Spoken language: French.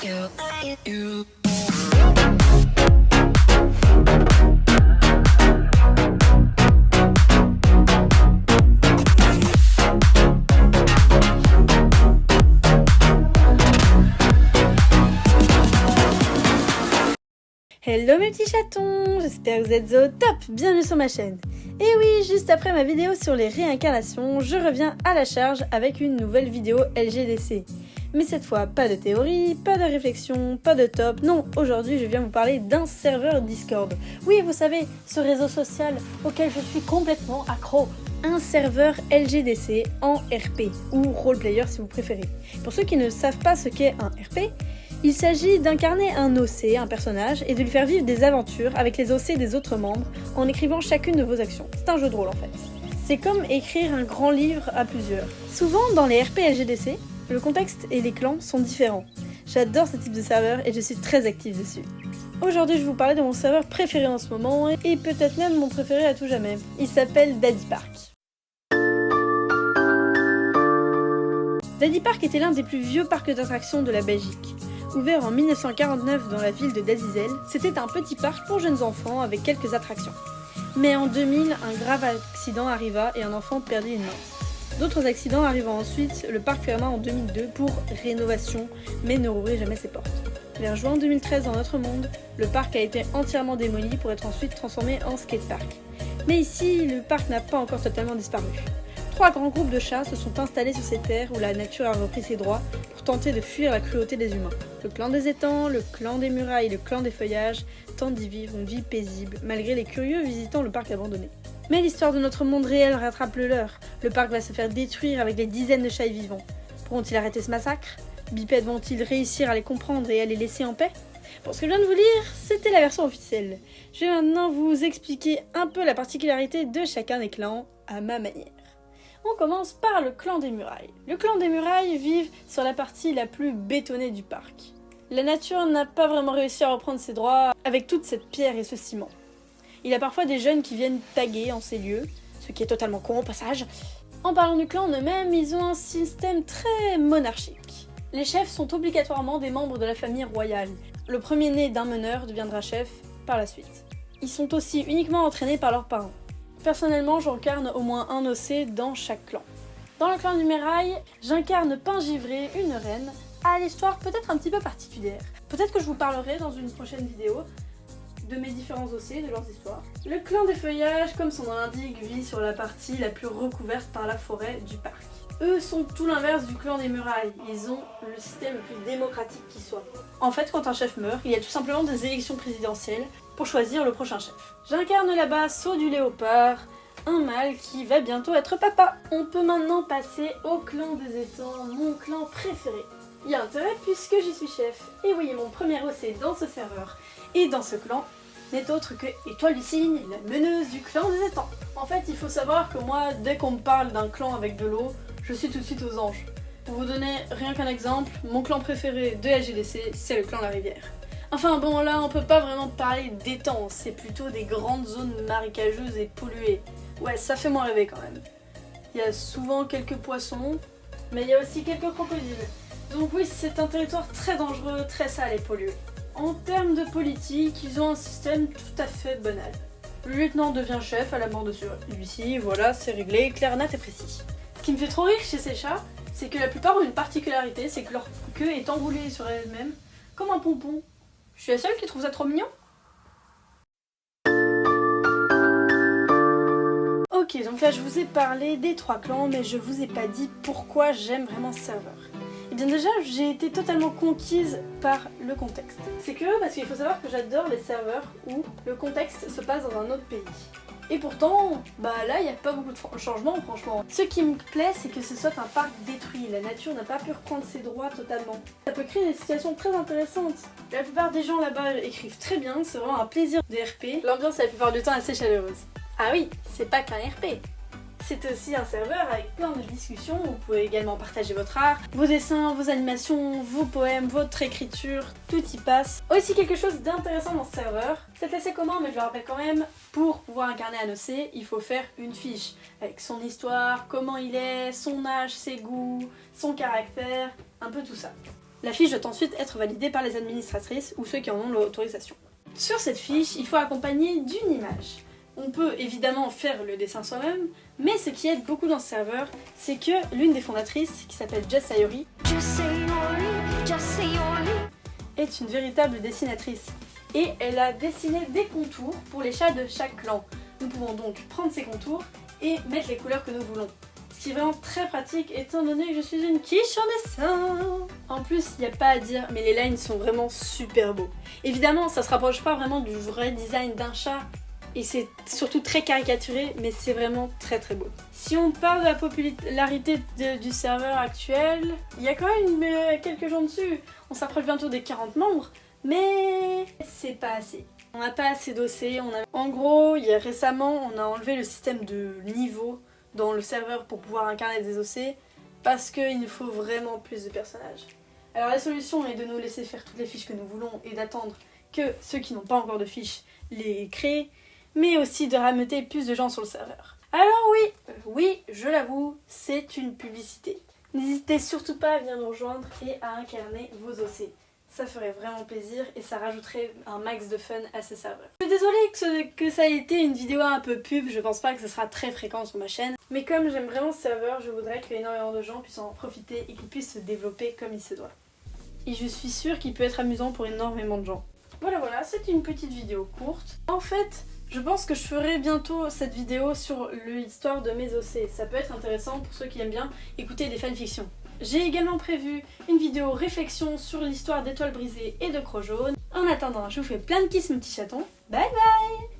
Hello mes petits chatons, j'espère que vous êtes au top, bienvenue sur ma chaîne. Et oui, juste après ma vidéo sur les réincarnations, je reviens à la charge avec une nouvelle vidéo LGDC. Mais cette fois, pas de théorie, pas de réflexion, pas de top, non, aujourd'hui je viens vous parler d'un serveur Discord. Oui, vous savez, ce réseau social auquel je suis complètement accro. Un serveur LGDC en RP, ou roleplayer si vous préférez. Pour ceux qui ne savent pas ce qu'est un RP, il s'agit d'incarner un OC, un personnage, et de lui faire vivre des aventures avec les OC des autres membres en écrivant chacune de vos actions. C'est un jeu de rôle en fait. C'est comme écrire un grand livre à plusieurs. Souvent dans les RP LGDC, le contexte et les clans sont différents. J'adore ce type de serveur et je suis très active dessus. Aujourd'hui je vais vous parler de mon serveur préféré en ce moment et peut-être même mon préféré à tout jamais. Il s'appelle Daddy Park. Daddy Park était l'un des plus vieux parcs d'attractions de la Belgique. Ouvert en 1949 dans la ville de Dazizel, c'était un petit parc pour jeunes enfants avec quelques attractions. Mais en 2000, un grave accident arriva et un enfant perdit une main. D'autres accidents arrivant ensuite, le parc ferma en 2002 pour rénovation, mais ne rouvrit jamais ses portes. Vers juin 2013 dans notre monde, le parc a été entièrement démoli pour être ensuite transformé en skatepark. Mais ici, le parc n'a pas encore totalement disparu. 3 grands groupes de chats se sont installés sur ces terres où la nature a repris ses droits pour tenter de fuir la cruauté des humains. Le clan des étangs, le clan des murailles et le clan des feuillages tentent d'y vivre une vie paisible malgré les curieux visitant le parc abandonné. Mais l'histoire de notre monde réel rattrape le leur. Le parc va se faire détruire avec des dizaines de chats vivants. Pourront-ils arrêter ce massacre? Bipèdes vont-ils réussir à les comprendre et à les laisser en paix? Pour ce que je viens de vous lire, c'était la version officielle. Je vais maintenant vous expliquer un peu la particularité de chacun des clans à ma manière. On commence par le clan des murailles. Le clan des murailles vit sur la partie la plus bétonnée du parc. La nature n'a pas vraiment réussi à reprendre ses droits avec toute cette pierre et ce ciment. Il y a parfois des jeunes qui viennent taguer en ces lieux, ce qui est totalement con au passage. En parlant du clan en eux-mêmes, ils ont un système très monarchique. Les chefs sont obligatoirement des membres de la famille royale. Le premier-né d'un meneur deviendra chef par la suite. Ils sont aussi uniquement entraînés par leurs parents. Personnellement, j'incarne au moins un OC dans chaque clan. Dans le clan du Muraille, j'incarne Pingivré, une reine, à l'histoire peut-être un petit peu particulière. Peut-être que je vous parlerai dans une prochaine vidéo de mes différents OC, de leurs histoires. Le clan des feuillages, comme son nom l'indique, vit sur la partie la plus recouverte par la forêt du parc. Eux sont tout l'inverse du clan des murailles, ils ont le système le plus démocratique qui soit. En fait, quand un chef meurt, il y a tout simplement des élections présidentielles pour choisir le prochain chef. J'incarne là-bas Saut du Léopard, un mâle qui va bientôt être papa. On peut maintenant passer au clan des étangs, mon clan préféré. Il y a intérêt puisque j'y suis chef. Et oui, mon premier OC dans ce serveur et dans ce clan n'est autre que Étoile du Cygne, la meneuse du clan des étangs. En fait, il faut savoir que moi, dès qu'on me parle d'un clan avec de l'eau, je suis tout de suite aux anges. Pour vous donner rien qu'un exemple, mon clan préféré de LGDC, c'est le clan La Rivière. Enfin bon, là on peut pas vraiment parler d'étangs, c'est plutôt des grandes zones marécageuses et polluées. Ouais, ça fait moins rêver quand même. Il y a souvent quelques poissons, mais il y a aussi quelques crocodiles. Donc oui, c'est un territoire très dangereux, très sale et pollué. En termes de politique, ils ont un système tout à fait banal. Le lieutenant devient chef à la mort de celui-ci, voilà, c'est réglé, clair, net et précis. Ce qui me fait trop rire chez ces chats, c'est que la plupart ont une particularité, c'est que leur queue est enroulée sur elle-même, comme un pompon. Je suis la seule qui trouve ça trop mignon? Ok, donc là je vous ai parlé des 3 clans, mais je vous ai pas dit pourquoi j'aime vraiment ce serveur. Et bien déjà, j'ai été totalement conquise par le contexte. C'est curieux parce qu'il faut savoir que j'adore les serveurs où le contexte se passe dans un autre pays. Et pourtant, bah là, il n'y a pas beaucoup de changements, franchement. Ce qui me plaît, c'est que ce soit un parc détruit. La nature n'a pas pu reprendre ses droits totalement. Ça peut créer des situations très intéressantes. La plupart des gens là-bas écrivent très bien, c'est vraiment un plaisir de RP. L'ambiance, la plupart du temps, est assez chaleureuse. Ah oui, c'est pas qu'un RP. C'est aussi un serveur avec plein de discussions. Vous pouvez également partager votre art, vos dessins, vos animations, vos poèmes, votre écriture, tout y passe. Aussi quelque chose d'intéressant dans ce serveur, c'est assez commun mais je le rappelle quand même, pour pouvoir incarner un OC, il faut faire une fiche avec son histoire, comment il est, son âge, ses goûts, son caractère, un peu tout ça. La fiche doit ensuite être validée par les administratrices ou ceux qui en ont l'autorisation. Sur cette fiche, il faut accompagner d'une image. On peut évidemment faire le dessin soi-même, mais ce qui aide beaucoup dans ce serveur, c'est que l'une des fondatrices, qui s'appelle Jess Sayori, est une véritable dessinatrice. Et elle a dessiné des contours pour les chats de chaque clan. Nous pouvons donc prendre ces contours et mettre les couleurs que nous voulons. Ce qui est vraiment très pratique étant donné que je suis une quiche en dessin. En plus, il n'y a pas à dire, mais les lines sont vraiment super beaux. Évidemment, ça se rapproche pas vraiment du vrai design d'un chat, et c'est surtout très caricaturé, mais c'est vraiment très très beau. Si on parle de la popularité du serveur actuel, il y a quand même quelques gens dessus. On s'approche bientôt des 40 membres, mais c'est pas assez. On n'a pas assez d'OC. En gros, récemment, on a enlevé le système de niveau dans le serveur pour pouvoir incarner des OC, parce qu'il nous faut vraiment plus de personnages. Alors la solution est de nous laisser faire toutes les fiches que nous voulons et d'attendre que ceux qui n'ont pas encore de fiches les créent, mais aussi de rameuter plus de gens sur le serveur. Alors oui, je l'avoue, c'est une publicité. N'hésitez surtout pas à venir nous rejoindre et à incarner vos OC. Ça ferait vraiment plaisir et ça rajouterait un max de fun à ce serveur. Je suis désolée que ça ait été une vidéo un peu pub, je pense pas que ce sera très fréquent sur ma chaîne. Mais comme j'aime vraiment ce serveur, je voudrais que énormément de gens puissent en profiter et qu'il puisse se développer comme il se doit. Et je suis sûre qu'il peut être amusant pour énormément de gens. Voilà, c'est une petite vidéo courte. En fait, je pense que je ferai bientôt cette vidéo sur l'histoire de mes OC. Ça peut être intéressant pour ceux qui aiment bien écouter des fanfictions. J'ai également prévu une vidéo réflexion sur l'histoire d'Étoile Brisée et de Croc Jaune. En attendant, je vous fais plein de kisses mes petits chatons. Bye bye!